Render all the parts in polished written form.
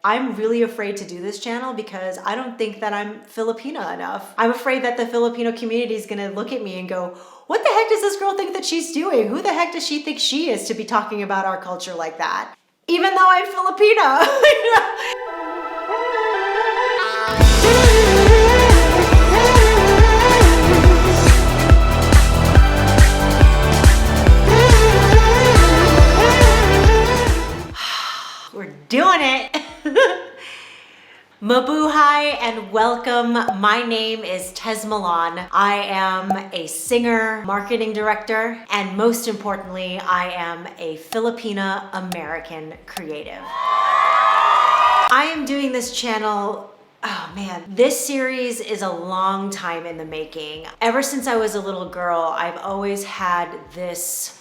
I'm really afraid to do this channel because I don't think that I'm Filipina enough. I'm afraid that the Filipino community is gonna look at me and go, what the heck does this girl think that she's doing? Who the heck does she think she is to be talking about our culture like that? Even though I'm Filipina. We're doing it. Mabuhay and welcome. My name is Tez Milan. I am a singer, marketing director, and most importantly, I am a Filipina American creative. I am doing this channel. Oh man, this series is a long time in the making. Ever since I was a little girl, I've always had this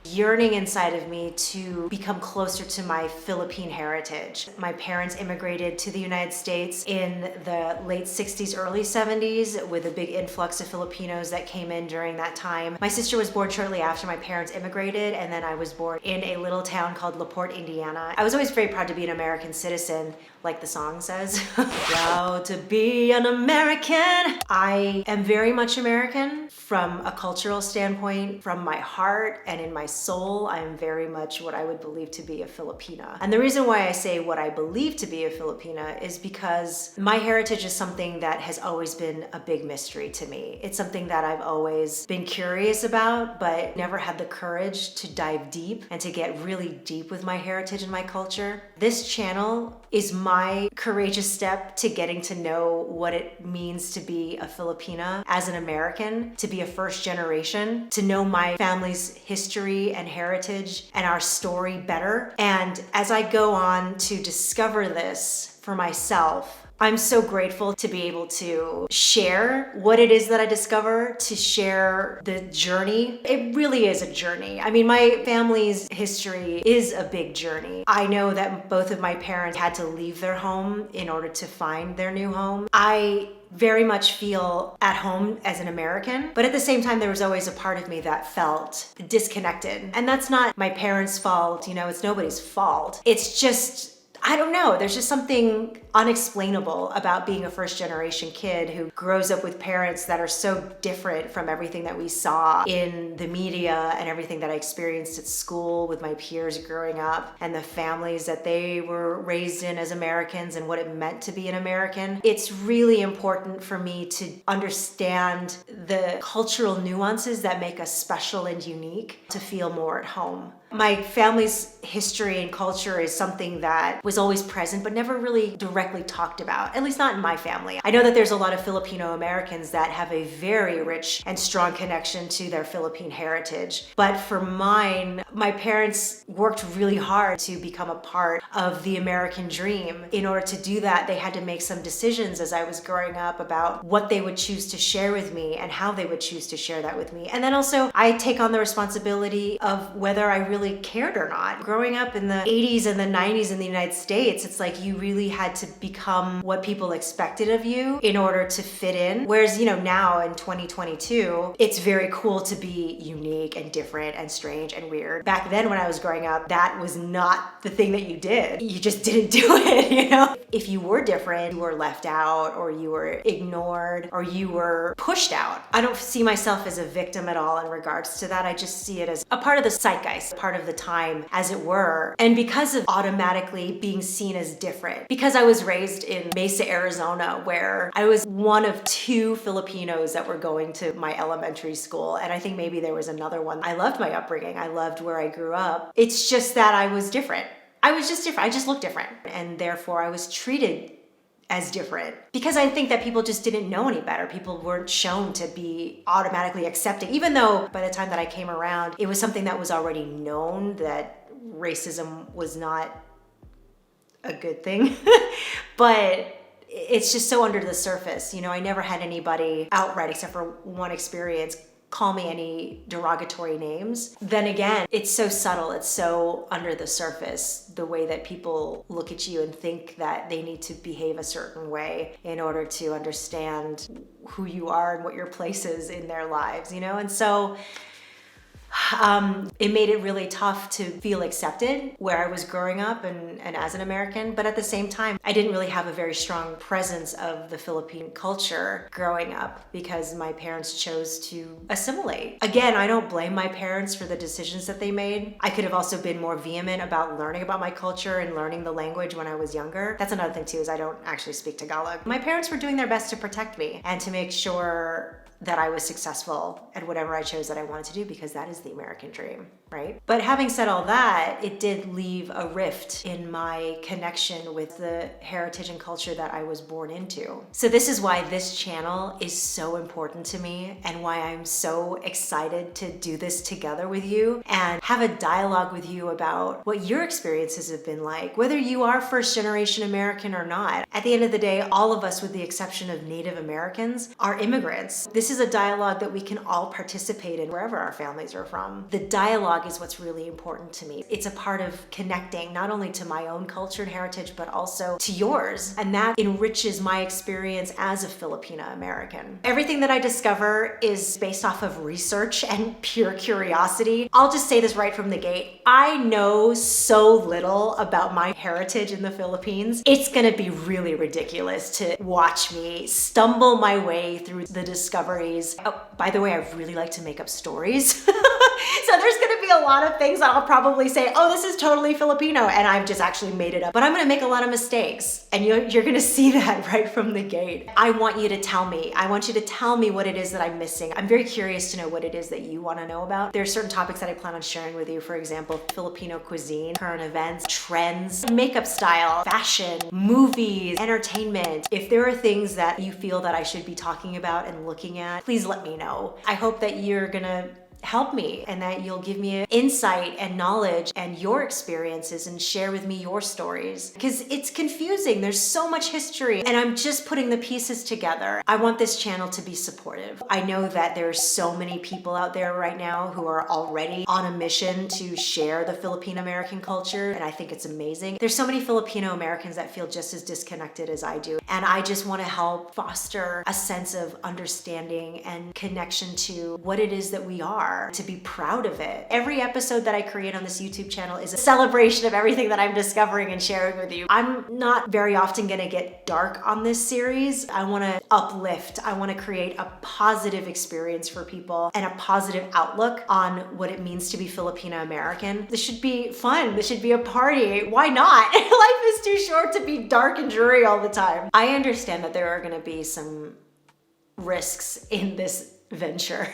yearning inside of me to become closer to my Philippine heritage. My parents immigrated to the United States in the late 60s, early 70s with a big influx of Filipinos that came in during that time. My sister was born shortly after my parents immigrated, and then I was born in a little town called La Porte, Indiana. I was always very proud to be an American citizen, like the song says. Proud to be an American. I am very much American from a cultural standpoint, from my heart and in my soul. I am very much what I would believe to be a Filipina. And the reason why I say what I believe to be a Filipina is because my heritage is something that has always been a big mystery to me. It's something that I've always been curious about, but never had the courage to dive deep and to get really deep with my heritage and my culture. This channel is my courageous step to getting to know what it means to be a Filipina as an American, to be a first generation, to know my family's history and heritage and our story better. And as I go on to discover this for myself, I'm so grateful to be able to share what it is that I discover, to share the journey. It really is a journey. I mean, my family's history is a big journey. I know that both of my parents had to leave their home in order to find their new home. I very much feel at home as an American, but at the same time, there was always a part of me that felt disconnected. And that's not my parents' fault, you know, it's nobody's fault. It's just, I don't know, there's just something unexplainable about being a first generation kid who grows up with parents that are so different from everything that we saw in the media and everything that I experienced at school with my peers growing up and the families that they were raised in as Americans and what it meant to be an American. It's really important for me to understand the cultural nuances that make us special and unique, to feel more at home. My family's history and culture is something that was always present but never really directly talked about, at least not in my family. I know that there's a lot of Filipino Americans that have a very rich and strong connection to their Philippine heritage. But for mine, my parents worked really hard to become a part of the American dream. In order to do that, they had to make some decisions as I was growing up about what they would choose to share with me and how they would choose to share that with me. And then also, I take on the responsibility of whether I really cared or not. Growing up in the 80s and the 90s in the United States, it's like you really had to become what people expected of you in order to fit in. Whereas, you know, now in 2022, it's very cool to be unique and different and strange and weird. Back then when I was growing up, that was not the thing that you did. You just didn't do it, you know? If you were different, you were left out or you were ignored or you were pushed out. I don't see myself as a victim at all in regards to that. I just see it as a part of the zeitgeist, part of the time, as it were. And because of automatically being seen as different, because I was raised in Mesa, Arizona, where I was one of two Filipinos that were going to my elementary school. And I think maybe there was another one. I loved my upbringing. I loved where I grew up. It's just that I was different. I was just different. I just looked different. And therefore I was treated as different because I think that people just didn't know any better. People weren't shown to be automatically accepting, even though by the time that I came around, it was something that was already known that racism was not a good thing. But it's just so under the surface. You know, I never had anybody outright, except for one experience, call me any derogatory names. Then again, it's so subtle, it's so under the surface, the way that people look at you and think that they need to behave a certain way in order to understand who you are and what your place is in their lives, you know? And so It made it really tough to feel accepted where I was growing up and as an American, but at the same time, I didn't really have a very strong presence of the Philippine culture growing up because my parents chose to assimilate. Again, I don't blame my parents for the decisions that they made. I could have also been more vehement about learning about my culture and learning the language when I was younger. That's another thing too, is I don't actually speak Tagalog. My parents were doing their best to protect me and to make sure that I was successful at whatever I chose that I wanted to do, because that is the American dream, right? But having said all that, it did leave a rift in my connection with the heritage and culture that I was born into. So this is why this channel is so important to me and why I'm so excited to do this together with you and have a dialogue with you about what your experiences have been like, whether you are first generation American or not. At the end of the day, all of us, with the exception of Native Americans, are immigrants. This is a dialogue that we can all participate in wherever our families are from. The dialogue is what's really important to me. It's a part of connecting not only to my own culture and heritage, but also to yours. And that enriches my experience as a Filipina American. Everything that I discover is based off of research and pure curiosity. I'll just say this right from the gate. I know so little about my heritage in the Philippines. It's gonna be really ridiculous to watch me stumble my way through the discoveries. Oh, by the way, I really like to make up stories. So there's gonna be a lot of things that I'll probably say, oh, this is totally Filipino, and I've just actually made it up. But I'm gonna make a lot of mistakes, and you're gonna see that right from the gate. I want you to tell me. I want you to tell me what it is that I'm missing. I'm very curious to know what it is that you wanna know about. There are certain topics that I plan on sharing with you. For example, Filipino cuisine, current events, trends, makeup style, fashion, movies, entertainment. If there are things that you feel that I should be talking about and looking at, please let me know. I hope that you're gonna help me and that you'll give me insight and knowledge and your experiences and share with me your stories, because it's confusing. There's so much history and I'm just putting the pieces together. I want this channel to be supportive. I know that there's so many people out there right now who are already on a mission to share the Filipino American culture, and I think it's amazing. There's so many Filipino Americans that feel just as disconnected as I do, and I just want to help foster a sense of understanding and connection to what it is that we are, to be proud of it. Every episode that I create on this YouTube channel is a celebration of everything that I'm discovering and sharing with you. I'm not very often gonna get dark on this series. I wanna uplift. I wanna create a positive experience for people and a positive outlook on what it means to be Filipina American. This should be fun. This should be a party. Why not? Life is too short to be dark and dreary all the time. I understand that there are gonna be some risks in this venture.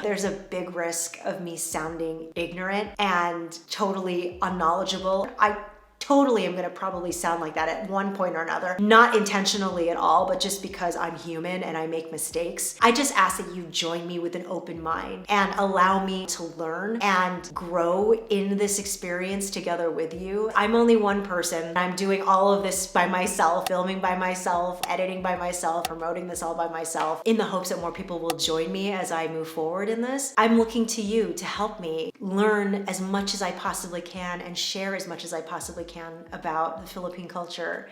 There's a big risk of me sounding ignorant and totally unknowledgeable. I totally am gonna probably sound like that at one point or another. Not intentionally at all, but just because I'm human and I make mistakes. I just ask that you join me with an open mind and allow me to learn and grow in this experience together with you. I'm only one person. I'm doing all of this by myself, filming by myself, editing by myself, promoting this all by myself, in the hopes that more people will join me as I move forward in this. I'm looking to you to help me learn as much as I possibly can and share as much as I possibly can about the Philippine culture,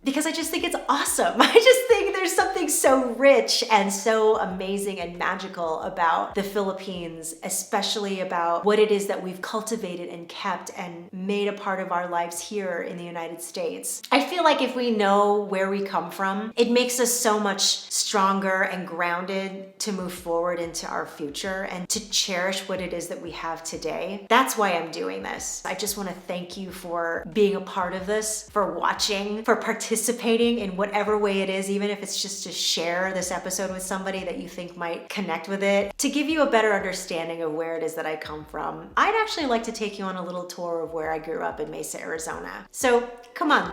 because I just think it's awesome. I just think there's something so rich and so amazing and magical about the Philippines, especially about what it is that we've cultivated and kept and made a part of our lives here in the United States. I feel like if we know where we come from, it makes us so much stronger and grounded to move forward into our future and to cherish what it is that we have today. That's why I'm doing this. I just want to thank you for being a part of this, for watching, for participating in whatever way it is, even if it's just to share this episode with somebody that you think might connect with it, to give you a better understanding of where it is that I come from. I'd actually like to take you on a little tour of where I grew up in Mesa, Arizona. So come on.